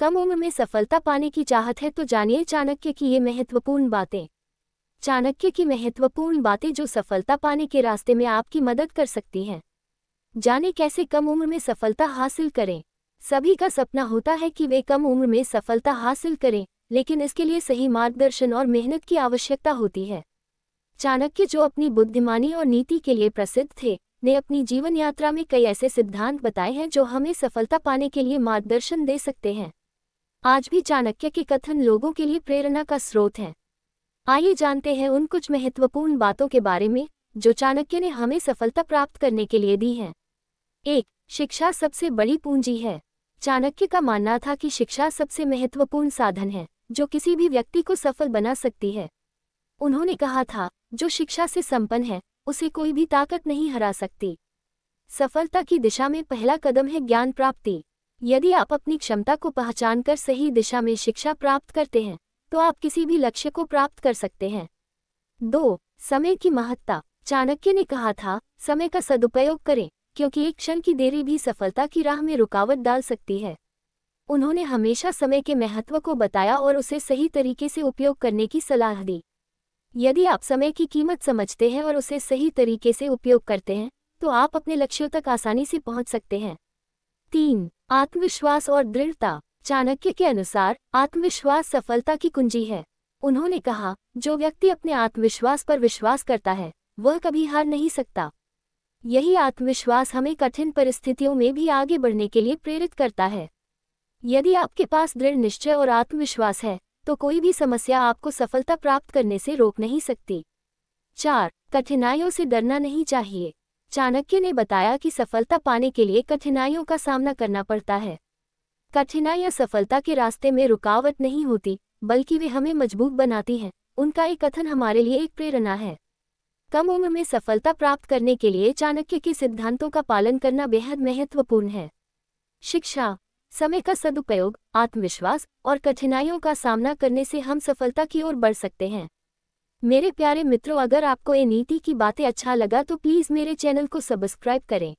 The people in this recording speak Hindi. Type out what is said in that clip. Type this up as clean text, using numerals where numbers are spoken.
कम उम्र में सफलता पाने की चाहत है तो जानिए चाणक्य की ये महत्वपूर्ण बातें। चाणक्य की महत्वपूर्ण बातें जो सफलता पाने के रास्ते में आपकी मदद कर सकती हैं। जाने कैसे कम उम्र में सफलता हासिल करें। सभी का सपना होता है कि वे कम उम्र में सफलता हासिल करें, लेकिन इसके लिए सही मार्गदर्शन और मेहनत की आवश्यकता होती है। चाणक्य, जो अपनी बुद्धिमानी और नीति के लिए प्रसिद्ध थे, ने अपनी जीवन यात्रा में कई ऐसे सिद्धांत बताए हैं जो हमें सफलता पाने के लिए मार्गदर्शन दे सकते हैं। आज भी चाणक्य के कथन लोगों के लिए प्रेरणा का स्रोत हैं। आइए जानते हैं उन कुछ महत्वपूर्ण बातों के बारे में जो चाणक्य ने हमें सफलता प्राप्त करने के लिए दी हैं। 1. शिक्षा सबसे बड़ी पूंजी है। चाणक्य का मानना था कि शिक्षा सबसे महत्वपूर्ण साधन है जो किसी भी व्यक्ति को सफल बना सकती है। उन्होंने कहा था, जो शिक्षा से संपन्न है उसे कोई भी ताकत नहीं हरा सकती। सफलता की दिशा में पहला कदम है ज्ञान प्राप्ति। यदि आप अपनी क्षमता को पहचानकर सही दिशा में शिक्षा प्राप्त करते हैं तो आप किसी भी लक्ष्य को प्राप्त कर सकते हैं। 2. समय की महत्ता। चाणक्य ने कहा था, समय का सदुपयोग करें, क्योंकि एक क्षण की देरी भी सफलता की राह में रुकावट डाल सकती है। उन्होंने हमेशा समय के महत्व को बताया और उसे सही तरीके से उपयोग करने की सलाह दी। यदि आप समय की कीमत समझते हैं और उसे सही तरीके से उपयोग करते हैं तो आप अपने लक्ष्यों तक आसानी से पहुंच सकते हैं। 3. आत्मविश्वास और दृढ़ता। चाणक्य के अनुसार आत्मविश्वास सफलता की कुंजी है। उन्होंने कहा, जो व्यक्ति अपने आत्मविश्वास पर विश्वास करता है वह कभी हार नहीं सकता। यही आत्मविश्वास हमें कठिन परिस्थितियों में भी आगे बढ़ने के लिए प्रेरित करता है। यदि आपके पास दृढ़ निश्चय और आत्मविश्वास है तो कोई भी समस्या आपको सफलता प्राप्त करने से रोक नहीं सकती। 4. कठिनाइयों से डरना नहीं चाहिए। चाणक्य ने बताया कि सफलता पाने के लिए कठिनाइयों का सामना करना पड़ता है। कठिनाइयां सफलता के रास्ते में रुकावट नहीं होती, बल्कि वे हमें मजबूत बनाती हैं। उनका एक कथन हमारे लिए एक प्रेरणा है। कम उम्र में सफलता प्राप्त करने के लिए चाणक्य के सिद्धांतों का पालन करना बेहद महत्वपूर्ण है। शिक्षा, समय का सदुपयोग, आत्मविश्वास और कठिनाइयों का सामना करने से हम सफलता की ओर बढ़ सकते हैं। मेरे प्यारे मित्रों, अगर आपको ये नीति की बातें अच्छा लगा तो प्लीज़ मेरे चैनल को सब्सक्राइब करें।